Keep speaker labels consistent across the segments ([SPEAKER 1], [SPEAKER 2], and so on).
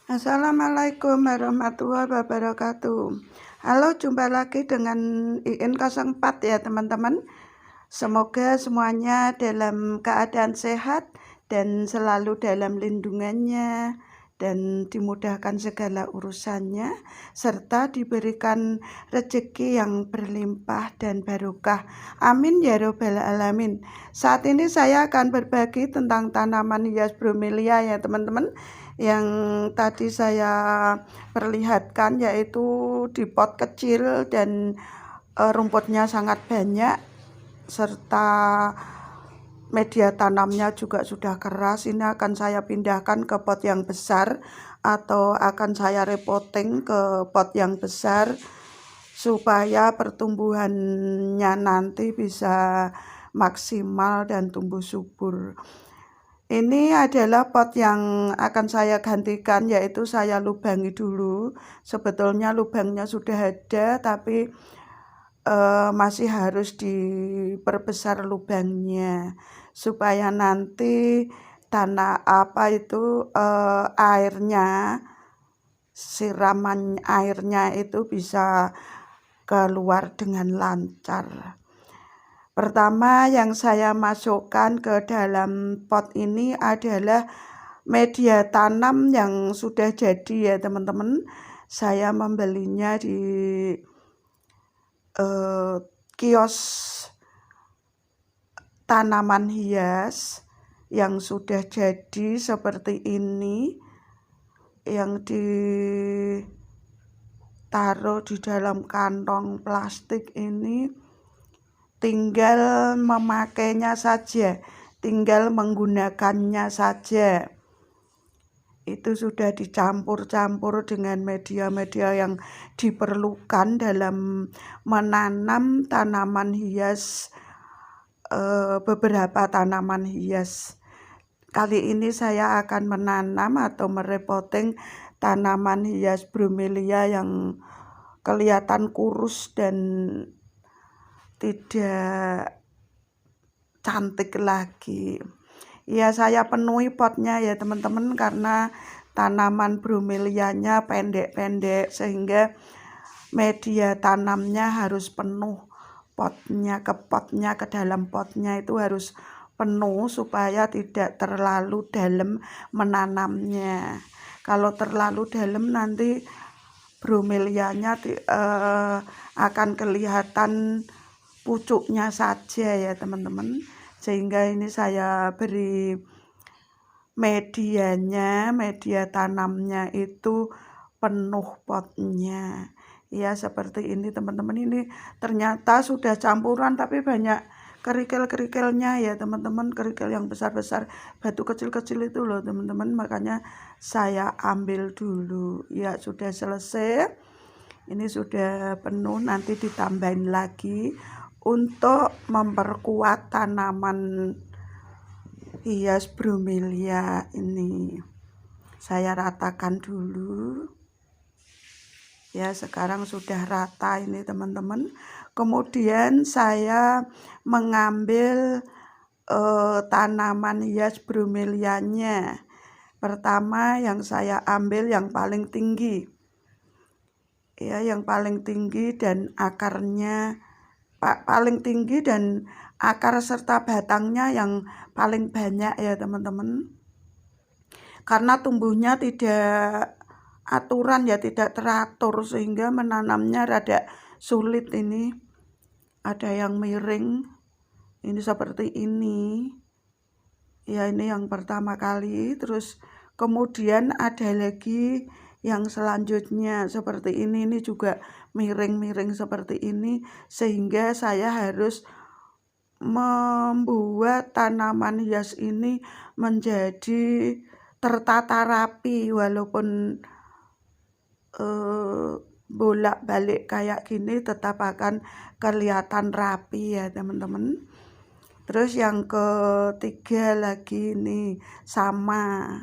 [SPEAKER 1] Assalamualaikum warahmatullahi wabarakatuh. Halo, jumpa lagi dengan IN04 ya teman-teman. Semoga semuanya dalam keadaan sehat dan selalu dalam lindungannya dan dimudahkan segala urusannya serta diberikan rezeki yang berlimpah dan barokah. Amin ya robbal alamin. Saat ini saya akan berbagi tentang tanaman hias bromelia ya teman-teman, yang tadi saya perlihatkan, yaitu di pot kecil dan rumputnya sangat banyak serta media tanamnya juga sudah keras. Ini akan saya pindahkan ke pot yang besar atau akan saya repotting ke pot yang besar supaya pertumbuhannya nanti bisa maksimal dan tumbuh subur. Ini adalah pot yang akan saya gantikan, yaitu saya lubangi dulu. Sebetulnya lubangnya sudah ada, tapi masih harus diperbesar lubangnya supaya nanti tanah airnya, siraman airnya itu bisa keluar dengan lancar. Pertama yang saya masukkan ke dalam pot ini adalah media tanam yang sudah jadi ya teman-teman. Saya membelinya di kios tanaman hias yang sudah jadi seperti ini, yang ditaruh di dalam kantong plastik ini. Tinggal memakainya saja, tinggal menggunakannya saja. Itu sudah dicampur-campur dengan media-media yang diperlukan dalam menanam tanaman hias, beberapa tanaman hias. Kali ini saya akan menanam atau merepotting tanaman hias bromelia yang kelihatan kurus dan tidak cantik lagi. Ya, saya penuhi potnya ya teman-teman, karena tanaman bromelianya pendek-pendek sehingga media tanamnya harus penuh. Potnya ke dalam potnya itu harus penuh supaya tidak terlalu dalam menanamnya. Kalau terlalu dalam nanti bromelianya akan kelihatan pucuknya saja ya teman-teman. Sehingga ini saya beri media tanamnya itu penuh potnya. Ya, seperti ini teman-teman. Ini ternyata sudah campuran tapi banyak kerikil-kerikilnya ya teman-teman, kerikil yang besar-besar, batu kecil-kecil itu loh teman-teman. Makanya saya ambil dulu. Ya, sudah selesai. Ini sudah penuh, nanti ditambahin lagi untuk memperkuat tanaman hias bromelia ini. Saya ratakan dulu. Ya, sekarang sudah rata ini teman-teman. Kemudian saya mengambil tanaman hias bromelianya. Pertama yang saya ambil yang paling tinggi. Ya, yang paling tinggi dan akarnya paling tinggi dan akar serta batangnya yang paling banyak ya teman-teman. Karena tumbuhnya tidak aturan ya, tidak teratur, sehingga menanamnya rada sulit ini. Ada yang miring, ini seperti ini. Ya, ini yang pertama kali. Terus kemudian ada lagi yang selanjutnya seperti ini juga miring-miring seperti ini, sehingga saya harus membuat tanaman hias ini menjadi tertata rapi, walaupun bolak-balik kayak gini tetap akan kelihatan rapi ya teman-teman. Terus yang ketiga lagi ini sama,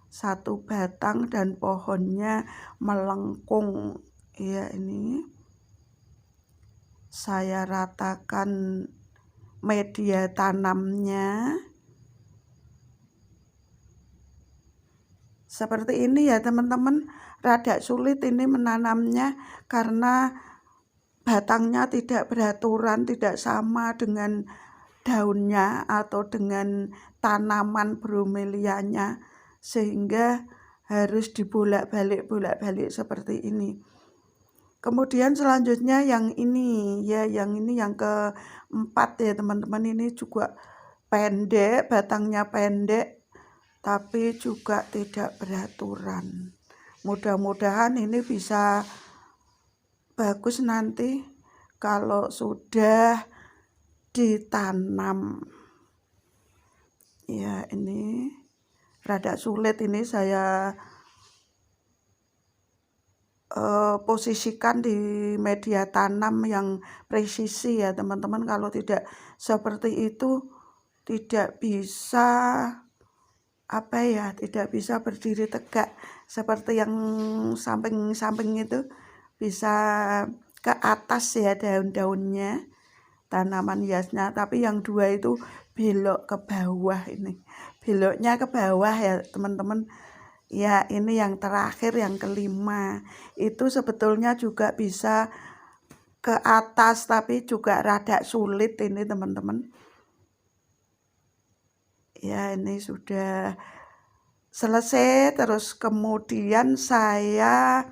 [SPEAKER 1] satu batang dan pohonnya melengkung. Ya, ini saya ratakan media tanamnya. Seperti ini ya teman-teman, rada sulit ini menanamnya karena batangnya tidak beraturan, tidak sama dengan daunnya atau dengan tanaman bromelianya, sehingga harus dibolak-balik seperti ini. Kemudian selanjutnya yang ini ya, yang keempat ya teman-teman, ini juga pendek, batangnya pendek tapi juga tidak beraturan. Mudah-mudahan ini bisa bagus nanti kalau sudah ditanam. Ya, ini rada sulit ini saya posisikan di media tanam yang presisi ya teman-teman. Kalau tidak seperti itu tidak bisa tidak bisa berdiri tegak. Seperti yang samping-samping itu bisa ke atas ya daun-daunnya, tanaman hiasnya, tapi yang dua itu belok ke bawah. Ini beloknya ke bawah ya teman-teman. Ya, ini yang terakhir, yang kelima, itu sebetulnya juga bisa ke atas tapi juga rada sulit ini teman-teman. Ya, ini sudah selesai. Terus kemudian saya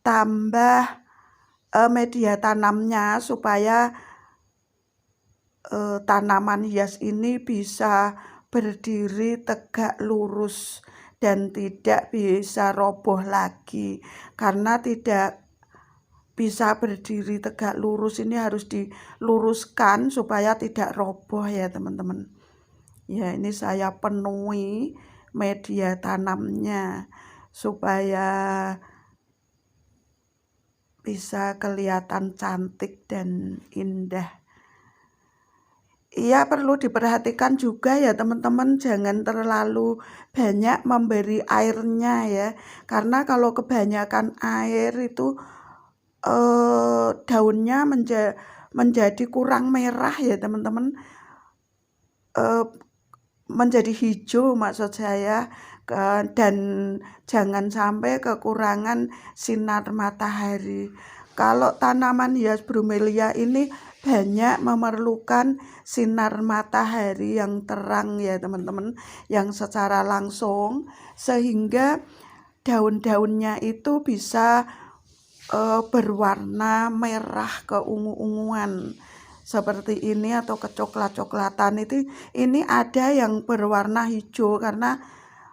[SPEAKER 1] tambah media tanamnya supaya tanaman hias ini bisa berdiri tegak lurus dan tidak bisa roboh lagi. Karena tidak bisa berdiri tegak lurus, ini harus diluruskan supaya tidak roboh ya teman-teman. Ya, ini saya penuhi media tanamnya supaya bisa kelihatan cantik dan indah. Iya, perlu diperhatikan juga ya teman-teman, jangan terlalu banyak memberi airnya ya, karena kalau kebanyakan air itu daunnya menjadi kurang merah ya teman-teman, menjadi hijau maksud saya, dan jangan sampai kekurangan sinar matahari. Kalau tanaman hias bromelia ini banyak memerlukan sinar matahari yang terang ya teman-teman, yang secara langsung, sehingga daun-daunnya itu bisa berwarna merah keungu-unguan seperti ini atau kecoklat-coklatan. Ini ada yang berwarna hijau karena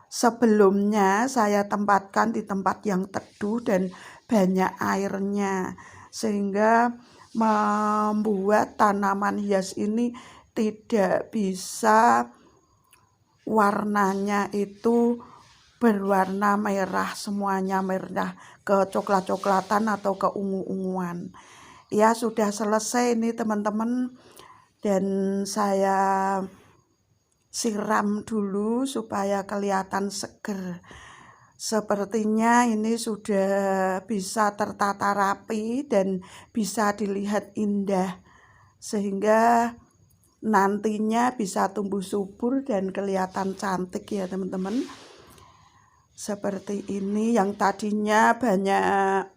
[SPEAKER 1] sebelumnya saya tempatkan di tempat yang teduh dan banyak airnya, sehingga membuat tanaman hias ini tidak bisa warnanya itu berwarna merah, semuanya merah kecoklat-coklatan atau keungu-unguan. Ya, sudah selesai ini teman-teman, dan saya siram dulu supaya kelihatan seger. Sepertinya ini sudah bisa tertata rapi dan bisa dilihat indah, sehingga nantinya bisa tumbuh subur dan kelihatan cantik ya teman-teman. Seperti ini, yang tadinya banyak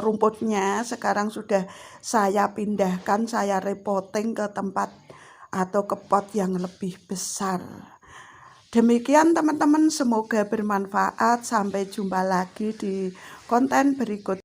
[SPEAKER 1] rumputnya sekarang sudah saya pindahkan, saya repotting ke tempat atau ke pot yang lebih besar. Demikian teman-teman, semoga bermanfaat. Sampai jumpa lagi di konten berikut.